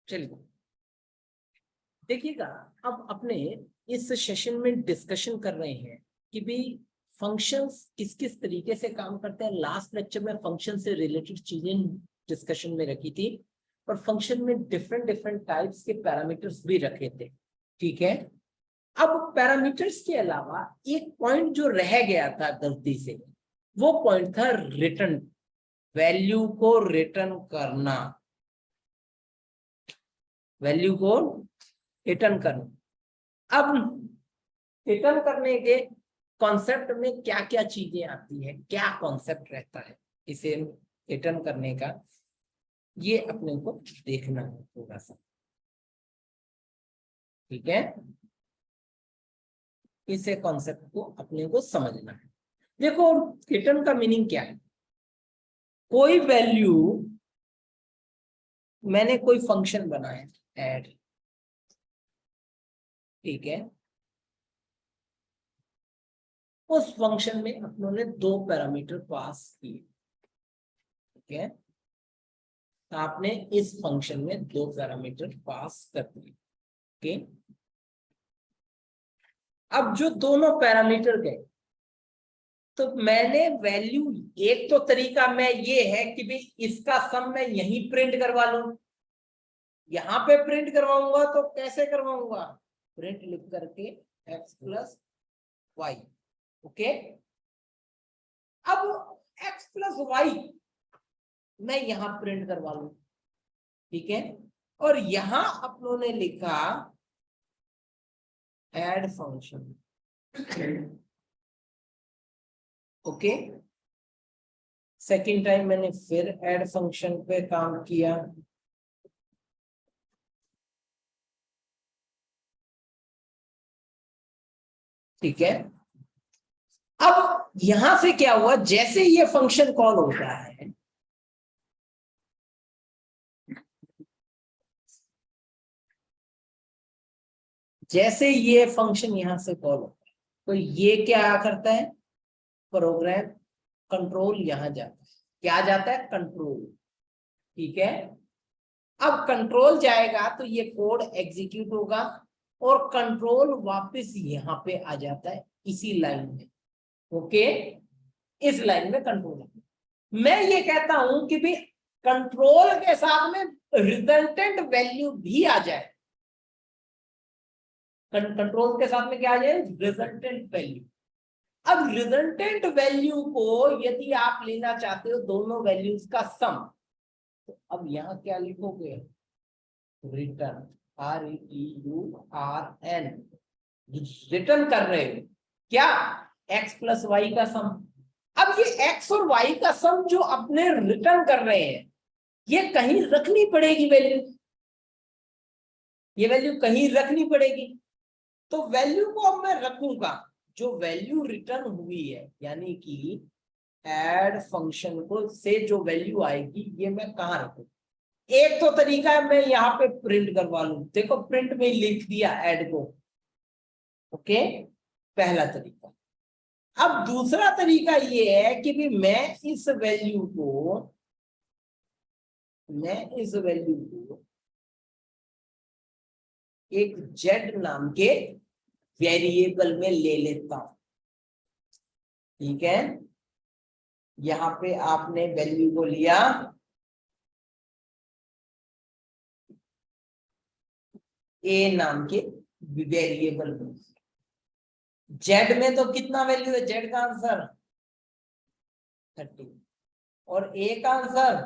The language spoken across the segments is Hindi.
चलिए देखिएगा, अब अपने इस सेशन में डिस्कशन कर रहे हैं कि भी फंक्शंस किस किस तरीके से काम करते हैं। लास्ट लेक्चर में फंक्शन से रिलेटेड चीजें डिस्कशन में रखी थी और फंक्शन में डिफरेंट डिफरेंट टाइप्स के पैरामीटर्स भी रखे थे। ठीक है, अब पैरामीटर्स के अलावा एक पॉइंट जो रह गया था गलती से, वो पॉइंट था रिटर्न, वैल्यू को रिटर्न करना, वैल्यू को रिटर्न करना। अब रिटर्न करने के कॉन्सेप्ट में क्या क्या चीजें आती है, क्या कॉन्सेप्ट रहता है इसे रिटर्न करने का, ये अपने को देखना है थोड़ा सा। ठीक है, इसे कॉन्सेप्ट को अपने को समझना है। देखो रिटर्न का मीनिंग क्या है, कोई वैल्यू, मैंने कोई फंक्शन बनाया ऐड, ठीक है, उस फंक्शन में अपनों ने दो पैरामीटर पास किए। ठीक है, आपने इस फंक्शन में दो पैरामीटर पास कर दिए। ओके, अब जो दोनों पैरामीटर गए तो मैंने वैल्यू, एक तो तरीका मैं ये है कि भाई इसका सम मैं यहीं प्रिंट करवा लूं, यहां पे प्रिंट करवाऊंगा तो कैसे करवाऊंगा, प्रिंट लिख करके x प्लस वाई। ओके, अब x प्लस वाई मैं यहां प्रिंट करवा लूं। ठीक है, और यहां अपनों ने लिखा add function. Okay, second time मैंने फिर ऐड फंक्शन पे काम किया। ठीक है, अब यहां से क्या हुआ, जैसे ये फंक्शन कॉल होता है, जैसे ये फंक्शन यहां से कॉल होता है तो ये क्या करता है, प्रोग्राम कंट्रोल यहां जाता है, क्या जाता है, कंट्रोल। ठीक है, अब कंट्रोल जाएगा तो ये कोड एग्जीक्यूट होगा और कंट्रोल वापस यहाँ पे आ जाता है इसी लाइन में। ओके, इस लाइन में कंट्रोल है। मैं ये कहता हूं कि भी कंट्रोल के साथ में रिजल्टेंट वैल्यू भी आ जाए, कंट्रोल के साथ में क्या आ जाए, रिजल्टेंट वैल्यू। अब रिजल्टेंट वैल्यू को यदि आप लेना चाहते हो दोनों वैल्यूज का सम, तो अब यहां क्या लिखोगे, रिटर्न, RETURN, रिटर्न कर रहे हो क्या, x प्लस वाई का सम। अब ये x और y का सम जो अपने रिटर्न कर रहे हैं, ये कहीं रखनी पड़ेगी वैल्यू, ये वैल्यू कहीं रखनी पड़ेगी। तो वैल्यू को अब मैं रखूंगा, जो वैल्यू रिटर्न हुई है, यानी कि ऐड फंक्शन को से जो वैल्यू आएगी ये मैं कहां रखूं। एक तो तरीका है मैं यहाँ पे प्रिंट करवा लूं, देखो प्रिंट में लिख दिया ऐड को। ओके, पहला तरीका। अब दूसरा तरीका ये है कि भी मैं इस वैल्यू को एक z नाम के वेरिएबल में ले लेता हूं। ठीक है, यहां पे आपने वैल्यू को लिया a नाम के वेरिएबल में, z में तो कितना वैल्यू है, z का आंसर 30 और a का आंसर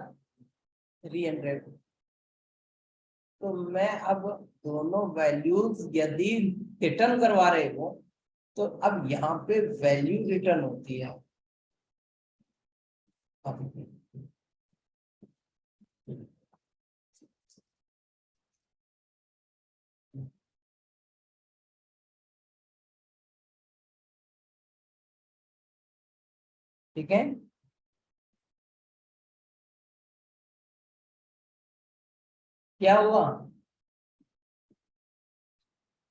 300। तो मैं अब दोनों वैल्यूज यदि रिटर्न करवा रहे हो तो अब यहाँ पे वैल्यू रिटर्न होती है। ठीक है, क्या हुआ,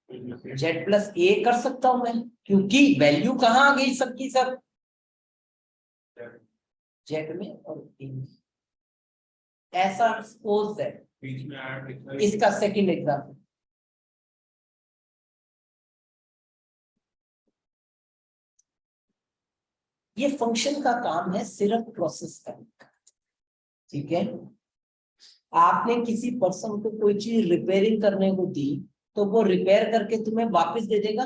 z प्लस ए कर सकता हूं मैं, क्योंकि वैल्यू कहां आ गई सबकी सब, z में और a में। ऐसा सपोज दैट बीच में ऐड लिखा है। इसका सेकंड एग्जाम्पल, ये फंक्शन का काम है सिर्फ प्रोसेस करने का, ठीक है। आपने किसी पर्सन को कोई चीज रिपेयरिंग करने को दी, तो वो रिपेयर करके तुम्हें वापस दे देगा,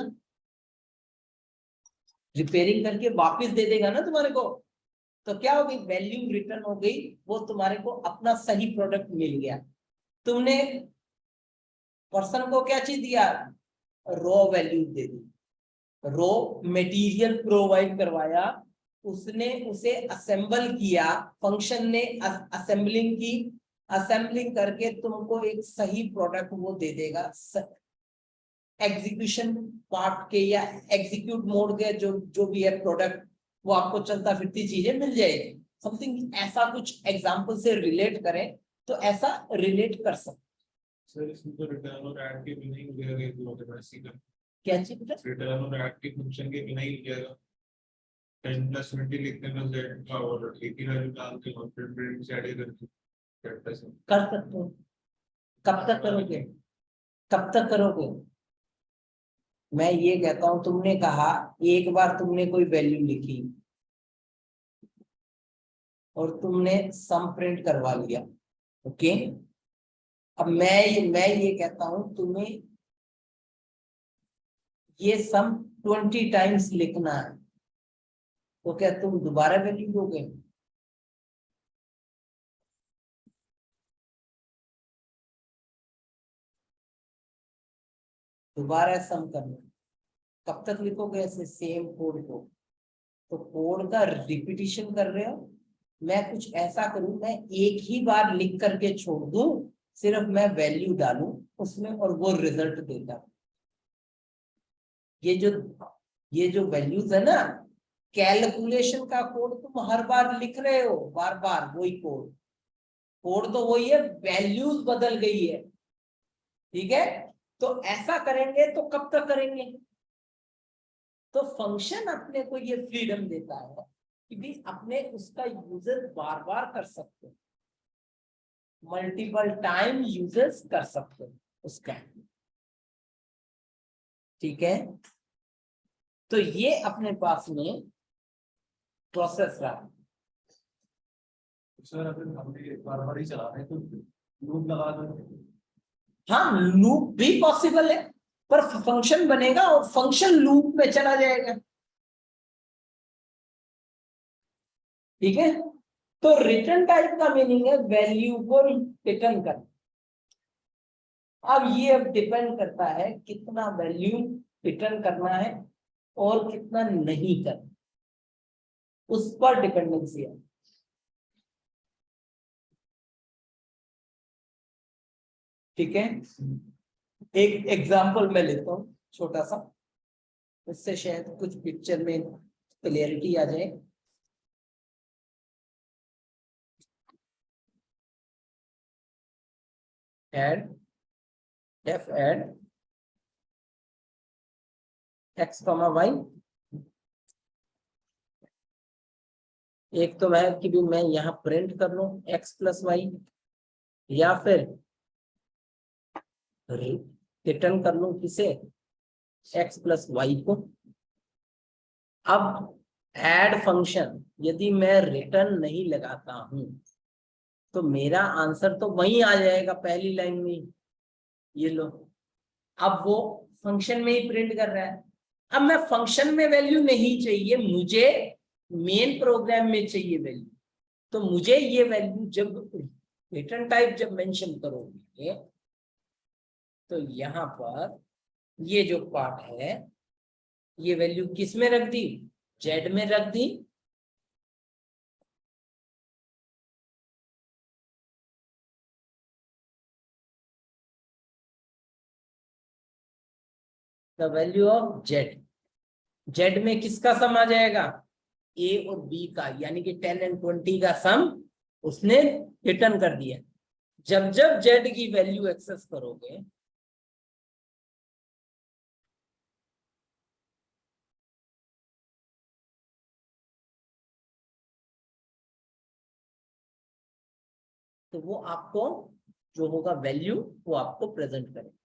रिपेयरिंग करके वापस दे देगा ना तुम्हारे को। तो क्या हो गई, वैल्यू रिटर्न हो गई, वो तुम्हारे को अपना सही प्रोडक्ट मिल गया। तुमने पर्सन को क्या चीज दिया, रॉ वैल्यू दे दी, रॉ मटेरियल प्रोवाइड करवाया, उसने उसे असेंबल किया, फंक्शन ने असेंबलिंग की, असेंबलिंग करके तुमको एक सही प्रोडक्ट वो दे देगा। एग्जीक्यूशन पार्ट के या एग्जीक्यूट मोड के जो जो भी है प्रोडक्ट, वो आपको चलता फिरती चीजें मिल जाएगी। समथिंग ऐसा कुछ एग्जांपल से रिलेट करें तो ऐसा रिलेट कर सकते। सर इसमें तो रिटर्न और ऐड के बिना ही हो जाएगा, ये तो होगा ऐसे का। क्या चीज बेटा? रिटर्न और ऐड के फंक्शन के बिना ही हो जाएगा। 10+20 लिखते हैं z का और एक ही वैल्यू डालते हैं और फिर प्रिंट से ऐड करते हैं कर सकते हो। कब तक करोगे, कब तक करोगे? मैं ये कहता हूं, तुमने कहा एक बार तुमने कोई वैल्यू लिखी और तुमने सम प्रिंट करवा लिया, ओके। अब मैं ये कहता हूं तुम्हें ये सम 20 टाइम्स लिखना है, तो क्या तुम दोबारा वैल्यू दोगे? दोबारा सम करना, कब तक लिखोगे ऐसे सेम कोड को? तो कोड का रिपीटिशन कर रहे हो। मैं कुछ ऐसा करूं, मैं एक ही बार लिख करके छोड़ दूं, सिर्फ मैं वैल्यू डालूं उसमें और वो रिजल्ट देता। ये जो ये जो वैल्यूज है ना, कैलकुलेशन का कोड तुम हर बार लिख रहे हो, बार बार वही कोड, कोड तो वही है, वैल्यूज बदल गई है, ठीक है। तो ऐसा करेंगे तो कब तक करेंगे? तो फंक्शन अपने को ये फ्रीडम देता है कि भी अपने उसका यूजर बार बार कर सकते हैं, मल्टीपल टाइम यूजर्स कर सकते हैं उसका, ठीक है। तो ये अपने पास में प्रोसेस रहा। सर अगर हमने बार बार ही चला रहे हैं तो लूप लगा दो। हाँ, लूप भी पॉसिबल है, पर फंक्शन बनेगा और फंक्शन लूप में चला जाएगा, ठीक है। तो रिटर्न टाइप का मीनिंग है वैल्यू को रिटर्न करना। अब ये अब डिपेंड करता है कितना वैल्यू रिटर्न करना है और कितना नहीं करना, उस पर डिपेंडेंसी है, ठीक है। एक एग्जांपल मैं लेता हूं छोटा सा, उससे शायद कुछ पिक्चर में क्लियरिटी आ जाए। Add def add x comma y. एक तो है कि भी मैं यहाँ प्रिंट कर लूं एक्स प्लस वाई, या फिर रिटर्न कर लूं किसे, एक्स प्लस वाई को। अब एड फंक्शन यदि मैं रिटर्न नहीं लगाता हूं तो मेरा आंसर तो वहीं आ जाएगा पहली लाइन में, ये लो। अब वो फंक्शन में ही प्रिंट कर रहा है। अब मैं फंक्शन में वैल्यू नहीं चाहिए, मुझे मेन प्रोग्राम में चाहिए वैल्यू। तो मुझे ये वैल्यू जब रिटर्न टाइप जब मेंशन करोगे तो यहां पर ये जो पार्ट है, ये वैल्यू किस में रख दी, जेड में रख दी। The value of Z, Z में किसका सम आ जाएगा, ए और बी का, यानी कि 10 और 20 का सम उसने रिटर्न कर दिया। जब जब जेड की वैल्यू एक्सेस करोगे तो वो आपको जो होगा वैल्यू वो आपको प्रेजेंट करेगा।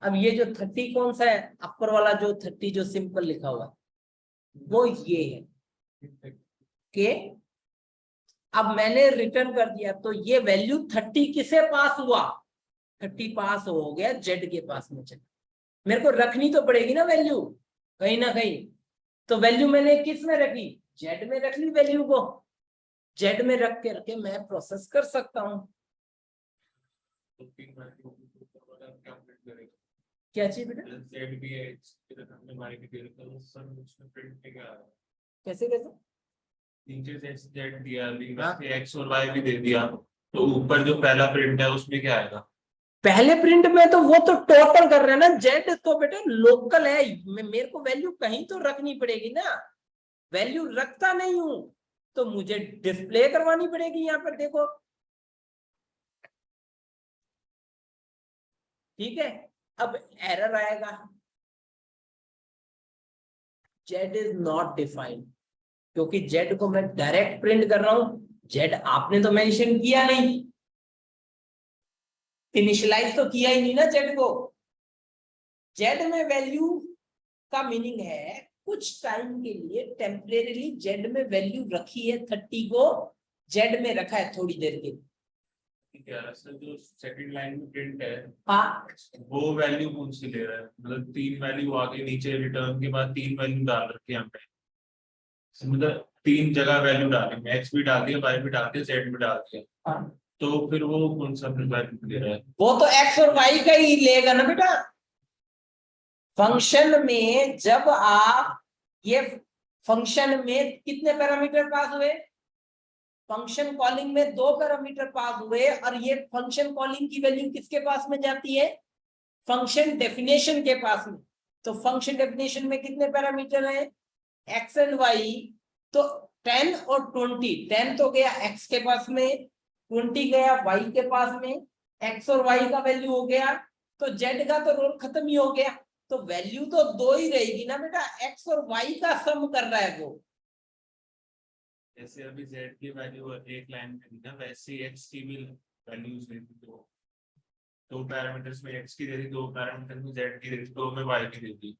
अब ये जो 30 कौन सा है, अपर वाला जो 30 जो सिंपल लिखा हुआ है वो ये है कि अब मैंने रिटर्न कर दिया तो ये वैल्यू 30 किसे पास हुआ, 30 पास हो गया जेड के पास में चला। मेरे को रखनी तो पड़ेगी ना वैल्यू कहीं ना कहीं, तो वैल्यू मैंने किस में रखी, जेड में रख ली वैल्यू को, जेड में रख के मैं प्रोसेस कर सकता हूं। तो तीन वैल्यू क्या प्रिंट करेगा? क्या चीज बेटा, जेड भी है, इधर हमने मारी भी दे रखा है, सब उसमें प्रिंट में क्या आ रहा है? कैसे कैसे, नीचे से जेड दिया, हाँ। एक्स और वाई भी दे दिया, तो ऊपर जो पहला प्रिंट है उसमें क्या आएगा? पहले प्रिंट में तो वो तो टोटल कर रहे हैं ना, जेड तो बेटा लोकल है, मेरे को वैल्यू कहीं तो रखनी पड़ेगी ना, वैल्यू रखता नहीं हूं तो मुझे डिस्प्ले करवानी पड़ेगी। यहाँ पर देखो, ठीक है। अब एरर आएगा, जेड इज नॉट डिफाइंड, क्योंकि जेड को मैं डायरेक्ट प्रिंट कर रहा हूं, जेड आपने तो मेंशन किया नहीं, इनिशियलाइज तो किया ही नहीं ना जेड को। जेड में वैल्यू का मीनिंग है कुछ टाइम के लिए टेम्परेरीली जेड में वैल्यू रखी है, 30 को जेड में रखा है थोड़ी देर के लिए। जो सेकंड लाइन में प्रिंट है, हाँ, वो वैल्यू कौन सी ले रहा है? मतलब तीन वैल्यू आगे नीचे रिटर्न के बाद तीन वैल्यू डाल रखी है हमने, मतलब तीन जगह वैल्यू डाली, एक्स भी डाल दिया, वाई भी डाल दिया, जेड भी डाल दिया, हाँ। तो फिर वो कौन सा वैल्यू ले रहा है? वो तो एक्स और वाई का ही लेगा ना बेटा। फंक्शन में जब आप ये फंक्शन में कितने पैरामीटर पास हुए, फंक्शन कॉलिंग में 2 पैरामीटर पास हुए, और ये फंक्शन कॉलिंग की वैल्यू किसके पास में जाती है, फंक्शन डेफिनेशन के पास में। तो फंक्शन डेफिनेशन में कितने पैरामीटर है, एक्स एंड वाई, तो 10 और 20, 10 तो गया एक्स के पास में, 20 गया वाई के पास में, एक्स और वाई का वैल्यू हो गया, तो जेड का तो रोल खत्म ही हो गया, तो वैल्यू तो 2 ही रहेगी ना बेटा, एक्स और वाई का सम कर रहा है वो। जैसे अभी जेड की वैल्यू एक लाइन में दी ना, वैसे ही एक्स की भी वैल्यूज दे दी, तो दो पैरामीटर्स में एक्स की दे दी, दो पैरामीटर्स में जेड की दे दी, दो में वाई की दे दी,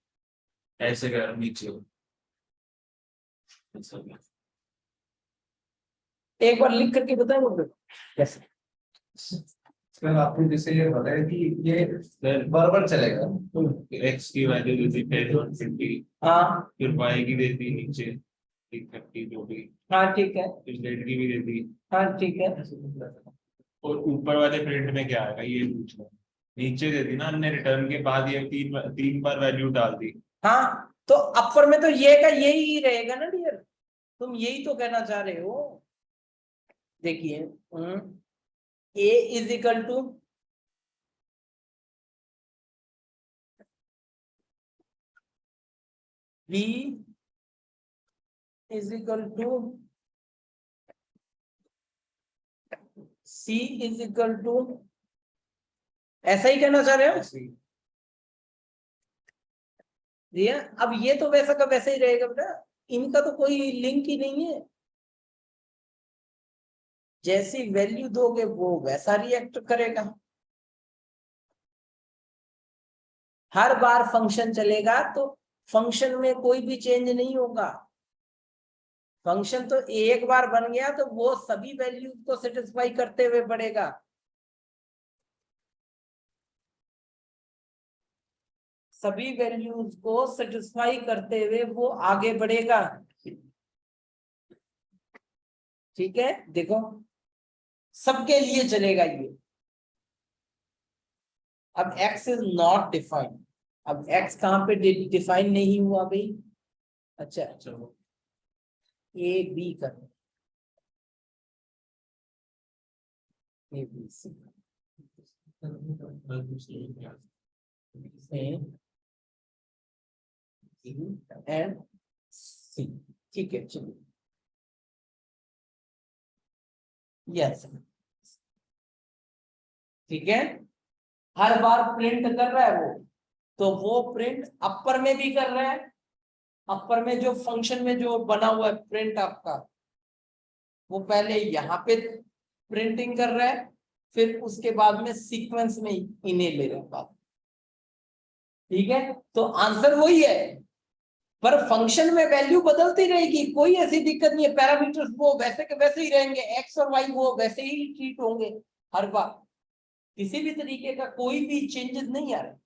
ऐसे कर नीचे। एक बार लिख करके बताएं मुझे कैसे। सर आपने जैसे ये बताया कि ये बराबर चलेगा, एक्स की वैल्यू दे दी पहले 120, हाँ फिर वाई की दे दी नीचे 30 जो भी, हाँ ठीक है, फिर जेड की भी दे दी, हाँ ठीक है। और ऊपर वाले प्रिंट में क्या आएगा ये पूछना। नीचे दे दी ना हमने रिटर्न के बाद, ये तीन बार वैल्यू डाल दी। हाँ तो अपर में तो ये का यही रहेगा ना डियर, तुम यही तो कहना चाह रहे हो। देखिए A is equal to B is equal to C is equal to, ऐसा ही कहना चाह रहे हो भैया। अब ये तो वैसा का वैसा ही रहेगा बेटा, इनका तो कोई लिंक ही नहीं है, जैसी वैल्यू दोगे वो वैसा रिएक्ट करेगा, हर बार फंक्शन चलेगा तो फंक्शन में कोई भी चेंज नहीं होगा। फंक्शन तो एक बार बन गया तो वो सभी वैल्यूज को सेटिस्फाई करते हुए बढ़ेगा, सभी वैल्यूज को सेटिस्फाई करते हुए वो आगे बढ़ेगा। ठीक है, देखो सबके लिए चलेगा ये। अब x इज नॉट डिफाइंड, अब x कहां पे डिफाइन नहीं हुआ भाई, अच्छा चलो ए बी कर, ए बी सी एंड सी, ठीक है चलिए, यस ठीक है। हर बार प्रिंट कर रहा है वो, तो वो प्रिंट अपर में भी कर रहा है, अपर में जो फंक्शन में जो बना हुआ है प्रिंट आपका, वो पहले यहाँ पे प्रिंटिंग कर रहा है, फिर उसके बाद में सीक्वेंस में इन्हें ले रखा। ठीक है, तो आंसर वही है, पर फंक्शन में वैल्यू बदलती रहेगी, कोई ऐसी दिक्कत नहीं है। पैरामीटर्स वो वैसे के वैसे ही रहेंगे, एक्स और वाई वो वैसे ही ट्रीट होंगे हर बार, किसी भी तरीके का कोई भी चेंजेस नहीं आ रहे।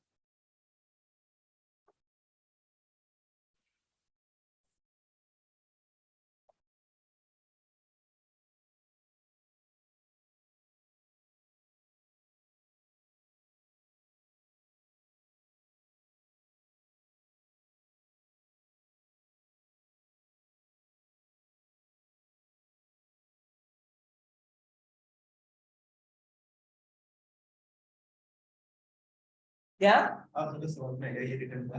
क्या आप तो समझ में आएगा ये रिटर्न का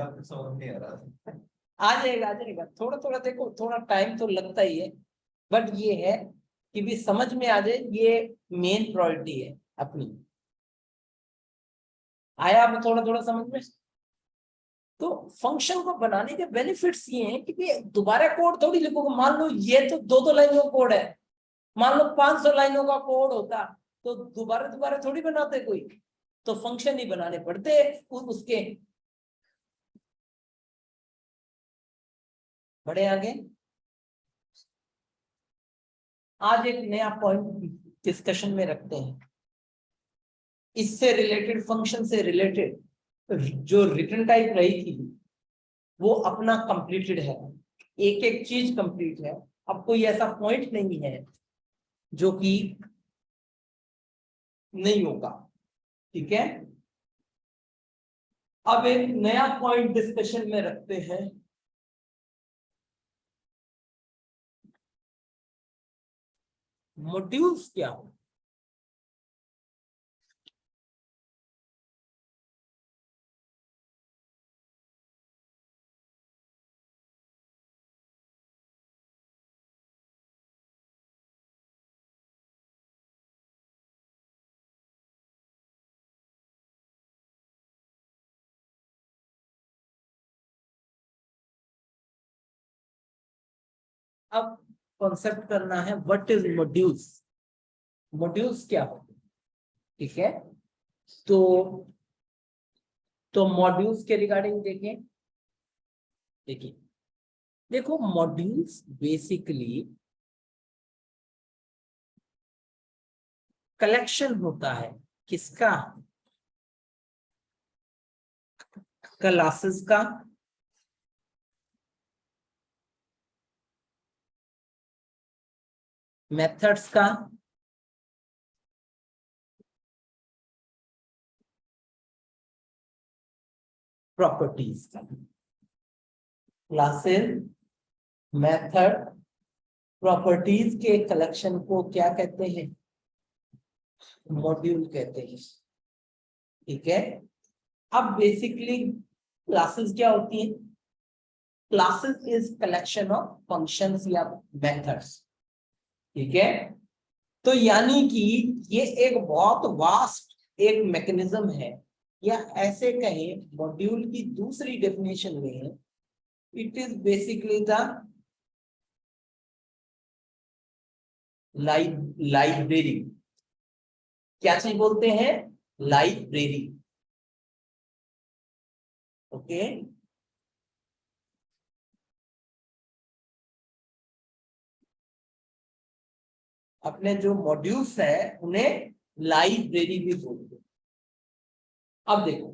आप तो समझ नहीं आ रहा। आ जाएगा आ जाएगा, थोड़ा थोड़ा देखो, थोड़ा टाइम तो लगता ही है, बट ये है कि भी समझ में आ जाए, ये मेन प्रायोरिटी है अपनी। आया अब थोड़ा थोड़ा समझ में? तो फंक्शन को बनाने के बेनिफिट्स ये हैं कि भी दोबारा कोड थोड़ी लिखोगे। मान लो ये तो दो लाइनों का कोड है, मान लो 500 लाइनों का कोड होता तो दोबारा दोबारा थोड़ी बनाते कोई, तो फंक्शन ही बनाने पड़ते उसके। बड़े आगे आज एक नया पॉइंट डिस्कशन में रखते हैं, इससे रिलेटेड, फंक्शन से रिलेटेड जो रिटर्न टाइप रही थी वो अपना कंप्लीटेड है, एक एक चीज कंप्लीट है। अब कोई ऐसा पॉइंट नहीं है जो कि नहीं होगा। ठीक है, अब एक नया पॉइंट डिस्कशन में रखते हैं, मॉड्यूल्स क्या हो। अब कॉन्सेप्ट करना है व्हाट इज मॉड्यूल्स, मॉड्यूल्स क्या हो। ठीक है, तो मॉड्यूल्स के रिगार्डिंग देखें। देखिए, देखो मॉड्यूल्स बेसिकली कलेक्शन होता है किसका, क्लासेस का, मेथड्स का, प्रॉपर्टीज का। क्लासेस, मेथड, प्रॉपर्टीज के कलेक्शन को क्या कहते हैं, मॉड्यूल कहते हैं। ठीक है, अब बेसिकली क्लासेस क्या होती है, classes is collection of functions या मेथड्स। ठीक है, तो यानी कि ये एक बहुत वास्ट एक मैकेनिज्म है, या ऐसे कहें मॉड्यूल की दूसरी डेफिनेशन में it is basically the library. क्या चीज बोलते हैं, लाइब्रेरी। ओके, अपने जो मॉड्यूल्स है उन्हें लाइब्रेरी भी बोलते हैं। अब देखो,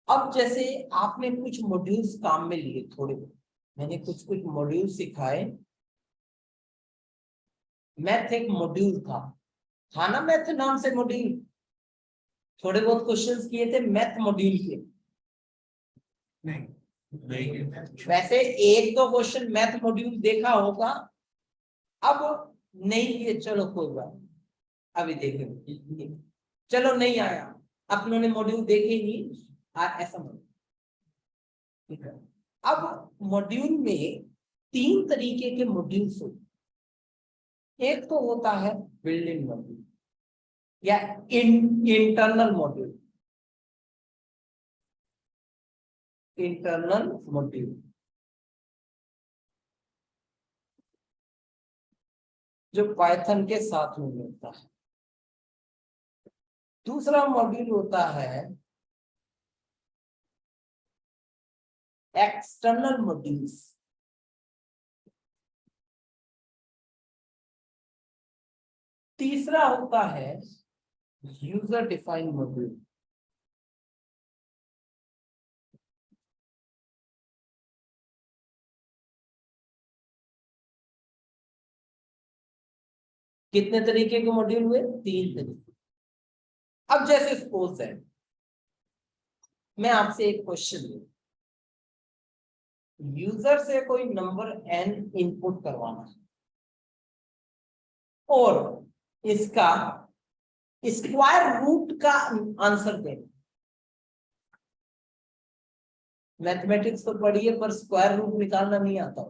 अब जैसे आपने कुछ मॉड्यूल्स काम में लिए, थोड़े मैंने कुछ कुछ मॉड्यूल सिखाए। मैथ एक मॉड्यूल था ना, मैथ नाम से मॉड्यूल, थोड़े बहुत क्वेश्चंस किए थे मैथ मॉड्यूल के। नहीं वैसे एक दो क्वेश्चन मैथ मॉड्यूल देखा होगा, अब नहीं किए, चलो कोई बात, अभी देखेंगे। चलो नहीं आया, अपनों ने मॉड्यूल देखे ही नहीं, ऐसा मत। ठीक है, अब मॉड्यूल में तीन तरीके के मॉड्यूल्स होते, एक तो होता है बिल्डिंग मॉड्यूल या इंटरनल मॉड्यूल, इंटरनल मॉड्यूल। जो पाइथन के साथ में मिलता है। दूसरा मॉड्यूल होता है एक्सटर्नल मॉड्यूल्स। तीसरा होता है यूजर डिफाइंड मॉड्यूल। कितने तरीके के मॉड्यूल हुए? 3 तरीके। अब जैसे सपोज है मैं आपसे एक क्वेश्चन लूं, यूजर से कोई नंबर n इनपुट करवाना है और इसका स्क्वायर रूट का आंसर देना। मैथमेटिक्स तो पढ़ी है पर स्क्वायर रूट निकालना नहीं आता।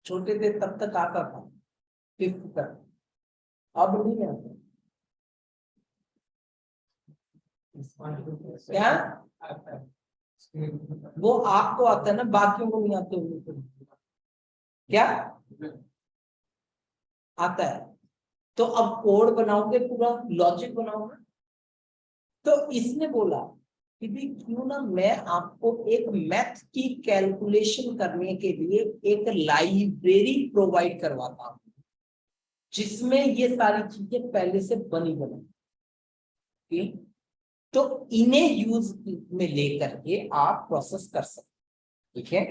छोटे थे तब तक आता था, 5th तक, अब नहीं आता। क्या वो आपको आता है ना, बाकियों को नहीं आते होंगे। क्या आता है? तो अब कोड बनाओगे, पूरा लॉजिक बनाओगे। तो इसने बोला कि भी क्यों ना मैं आपको एक मैथ की कैलकुलेशन करने के लिए एक लाइब्रेरी प्रोवाइड करवाता हूं जिसमें ये सारी चीजें पहले से बनी बनाई। तो इन्हें यूज में लेकर के आप प्रोसेस कर सकते। ठीक है,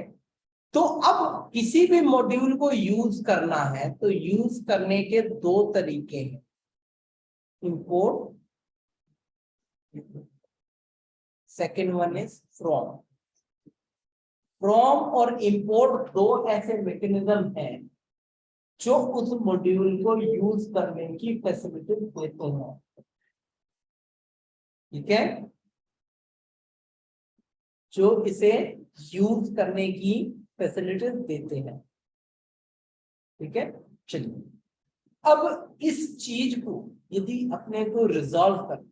तो अब किसी भी मॉड्यूल को यूज करना है तो यूज करने के 2 तरीके हैं, import, second one is from. From और इंपोर्ट 2 ऐसे मैकेनिज्म हैं जो उस मॉड्यूल को यूज करने की फैसिलिटी देते हैं। ठीक है, जो इसे यूज करने की फैसिलिटी देते हैं। ठीक है, चलिए अब इस चीज को यदि अपने को रिजॉल्व कर,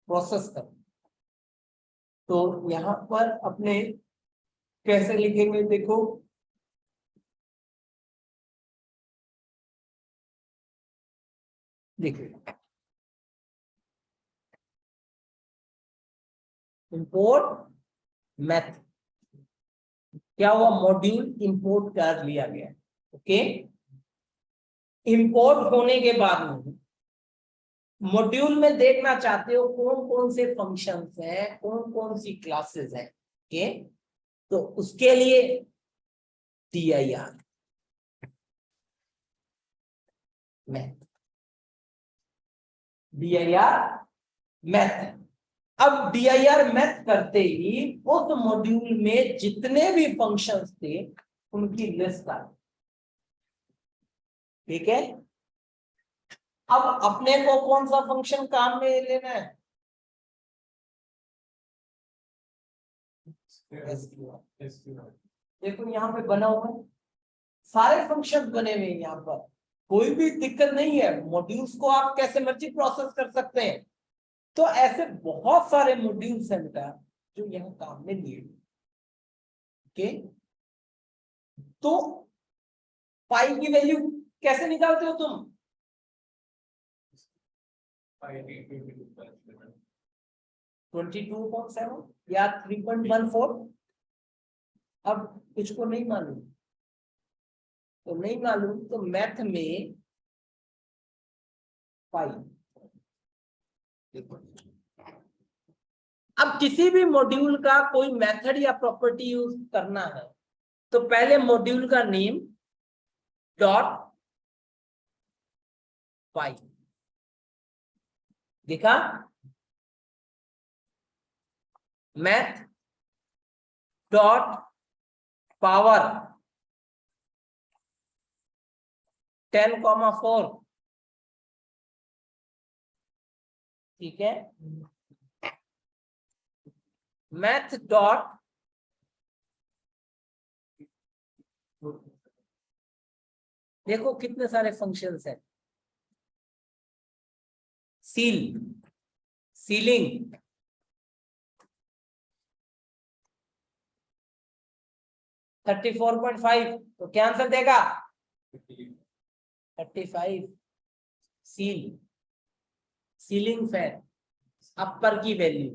प्रोसेस कर, तो यहां पर अपने कैसे लिखेंगे? देखो, देखिए इंपोर्ट मैथ, क्या हुआ? मॉड्यूल इंपोर्ट कर लिया गया। ओके, इंपोर्ट होने के बाद में मॉड्यूल में देखना चाहते हो कौन कौन से फंक्शंस हैं, कौन कौन सी क्लासेस हैं। ओके, तो उसके लिए dir मैथ, dir मैथ। अब dir मैथ करते ही उस मॉड्यूल में जितने भी फंक्शंस थे उनकी लिस्ट आ गई। ठीक है, अब अपने को कौन सा फंक्शन काम में लेना है? देखो यहाँ पे बना हुआ है, सारे फंक्शन बने हुए हैं। यहाँ पर कोई भी दिक्कत नहीं है, मॉड्यूल्स को आप कैसे मर्जी प्रोसेस कर सकते हैं। तो ऐसे बहुत सारे मॉड्यूल्स हैं बेटा जो यहाँ काम में लिए। ओके, तो पाई की वैल्यू कैसे निकालते हो तुम? 22.7 या 3.14। अब कुछ को नहीं मालूम तो नहीं मालूम, तो मैथ में पाई। अब किसी भी मॉड्यूल का कोई मेथड या प्रॉपर्टी यूज करना है तो पहले मॉड्यूल का नेम डॉट पाई, देखा? Math dot power 10,4। ठीक है, मैथ डॉट देखो कितने सारे फंक्शंस हैं, सील, सीलिंग, $34.5। तो क्या आंसर देगा? 35 सीलिंग फैन अपर की वैल्यू,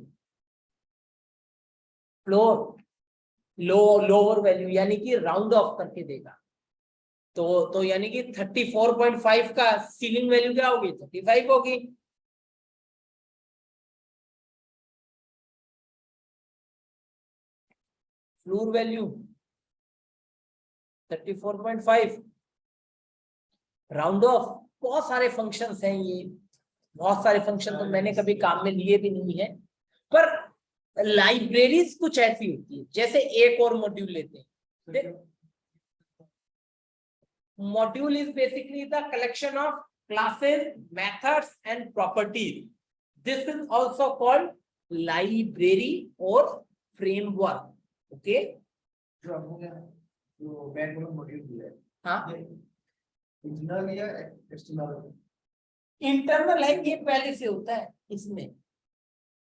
फ्लोर लोअर वैल्यू, यानी कि राउंड ऑफ करके देगा। तो यानी कि 34.5 का सीलिंग वैल्यू क्या होगी, 35 होगी। Floor value 34.5, round of. बहुत सारे फंक्शंस हैं ये, बहुत सारे फंक्शन तो मैंने कभी काम में लिए भी नहीं है, पर लाइब्रेरीज कुछ ऐसी होती है। जैसे एक और मॉड्यूल लेते हैं, module is basically the collection of classes, methods and properties. This is also called library और फ्रेमवर्क। ओके, जो हमने जो बैकग्राउंड मॉड्यूल दिया है, हाँ इंटरनल या एक्सटर्नल? इंटरनल है, ये पहले से होता है इसमें।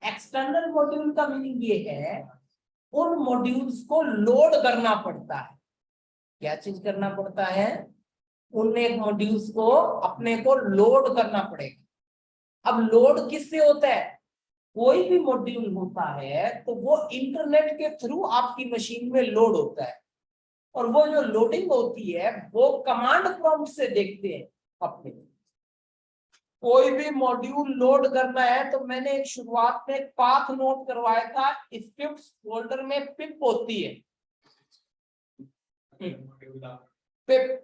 एक्सटर्नल मॉड्यूल का मीनिंग ये है उन मॉड्यूल्स को लोड करना पड़ता है। क्या चीज करना पड़ता है, उन एक मॉड्यूल्स को अपने को लोड करना पड़ेगा। अब लोड किससे होता है, कोई भी मॉड्यूल होता है तो वो इंटरनेट के थ्रू आपकी मशीन में लोड होता है, और वो जो लोडिंग होती है वो कमांड प्रॉम्प्ट से देखते हैं अपने। कोई भी मॉड्यूल लोड करना है तो मैंने एक शुरुआत में एक पाथ नोट करवाया था, स्क्रिप्ट फोल्डर में पिप होती है, पिप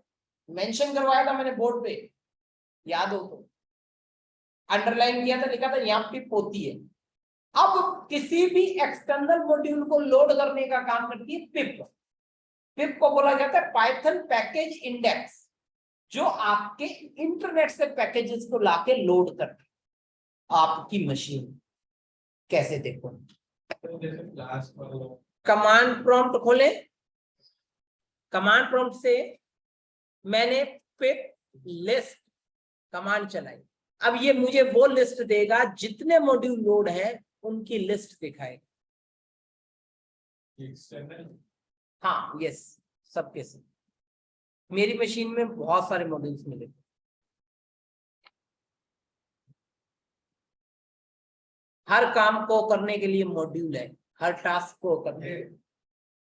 मेंशन करवाया था मैंने बोर्ड पे, याद हो तो, अंडरलाइन किया था, लिखा था यहाँ पिप होती है। अब किसी भी एक्सटर्नल मॉड्यूल को लोड करने का काम करती है पिप। पिप को बोला जाता है पाइथन पैकेज इंडेक्स, जो आपके इंटरनेट से पैकेजेस को लाके लोड करते आपकी मशीन। कैसे देखो, कमांड प्रॉम्प्ट खोले, कमांड प्रॉम्प्ट से मैंने पिप लिस्ट कमांड चलाई। अब ये मुझे वो लिस्ट देगा जितने मॉड्यूल लोड है उनकी लिस्ट दिखाएगा। हाँ यस, सबके सब। मेरी मशीन में बहुत सारे मॉड्यूल्स मिले, हर काम को करने के लिए मॉड्यूल है, हर टास्क को करने के लिए।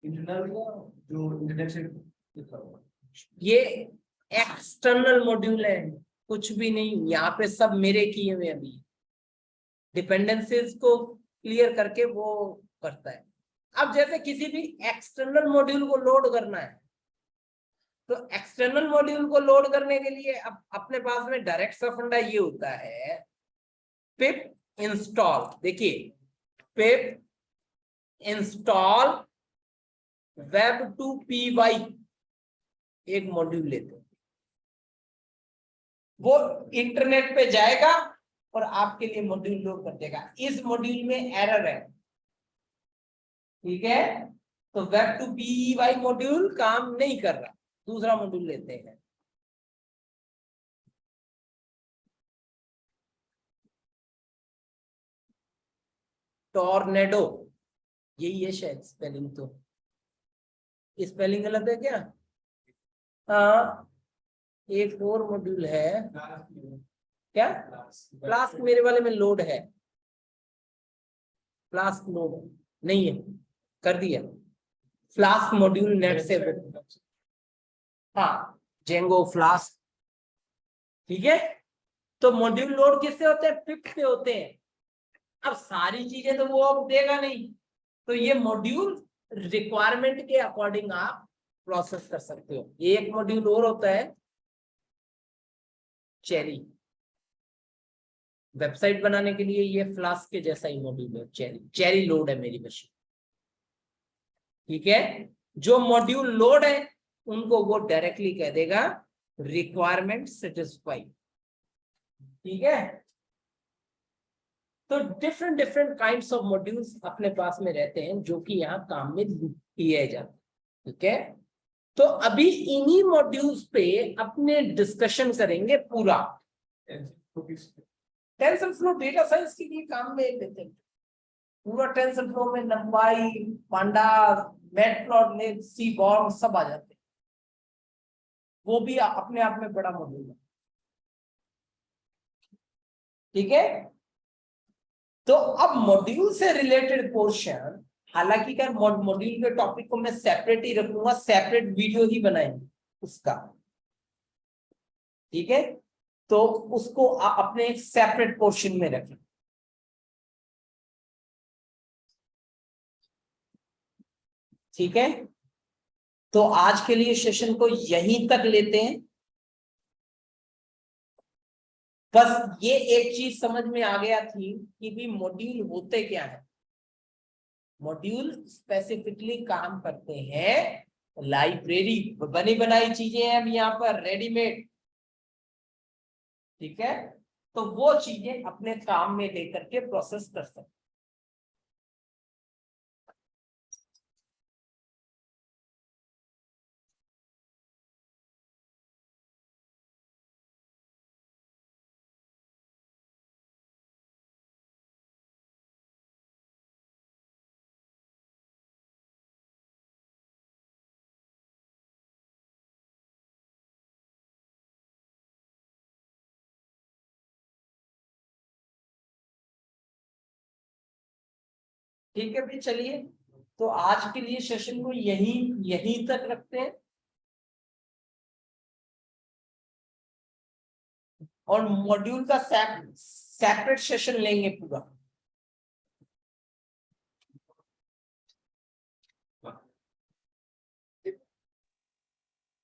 इंटरनल जो इंटरनेट से लिखा हुआ, ये एक्सटर्नल मॉड्यूल है, कुछ भी नहीं, यहाँ पे सब मेरे किए हुए अभी डिपेंडेंसीज को क्लियर करके वो करता है। अब जैसे किसी भी एक्सटर्नल मॉड्यूल को लोड करना है, तो एक्सटर्नल मॉड्यूल को लोड करने के लिए अब अपने पास में डायरेक्ट सा फंडा ये होता है पिप इंस्टॉल। देखिए, पिप इंस्टॉल web2py एक मॉड्यूल लेते हैं, वो इंटरनेट पे जाएगा और आपके लिए मॉड्यूल लोड कर देगा। इस मॉड्यूल में एरर है, ठीक है, तो web2py मॉड्यूल काम नहीं कर रहा, दूसरा मॉड्यूल लेते हैं। टॉर्नेडो, यही है शायद स्पेलिंग, तो स्पेलिंग गलत है क्या? हाँ, एक और मॉड्यूल है क्या, फ्लास्क मेरे वाले में लोड है, फ्लास्क लोड नहीं है, कर दिया फ्लास्क मॉड्यूल नेट से। हाँ, जेंगो फ्लास्क, ठीक है। तो मॉड्यूल लोड किससे होते हैं, पिप से होते हैं। अब सारी चीजें तो वो अब देगा नहीं, तो ये मॉड्यूल रिक्वायरमेंट के अकॉर्डिंग आप प्रोसेस कर सकते हो। एक मॉड्यूल और होता है चेरी, वेबसाइट बनाने के लिए ये फ्लास्क के जैसा ही मॉड्यूल है, चेरी लोड है मेरी मशीन, ठीक है। जो मॉड्यूल लोड है उनको वो डायरेक्टली कह देगा रिक्वायरमेंट सेटिस्फाइड, ठीक है। तो different different kinds of modules अपने पास में रहते हैं जो कि यहाँ काम में लिए जाते हैं, ठीक है। तो अभी इन्हीं मॉड्यूल्स पे अपने डिस्कशन करेंगे पूरा। टेंसर फ्लो डेटा साइंस के लिए काम में लेते हैं पूरा, टेंसर फ्लो में लंबाई, पांडास, मैटप्लॉटलिब, सीबॉर्ग सब आ जाते हैं, वो भी अपने आप में बड़ा मॉड्यूल है। ठीक है। तो अब मॉड्यूल से रिलेटेड पोर्शन, हालांकि क्या मॉड्यूल के टॉपिक को मैं सेपरेट ही रखूंगा, सेपरेट वीडियो ही बनाएंगे उसका, ठीक है। तो उसको अपने एक सेपरेट पोर्शन में रखें, ठीक है। तो आज के लिए सेशन को यहीं तक लेते हैं। बस ये एक चीज समझ में आ गया थी कि भी मॉड्यूल होते क्या है। मॉड्यूल स्पेसिफिकली काम करते हैं, लाइब्रेरी बनी बनाई चीजें हैं अब यहाँ पर रेडीमेड, ठीक है। तो वो चीजें अपने काम में लेकर के प्रोसेस कर सकते हैं। ठीक है भाई, चलिए तो आज के लिए सेशन को यहीं यहीं तक रखते हैं, और मॉड्यूल का सेपरेट सेशन लेंगे पूरा।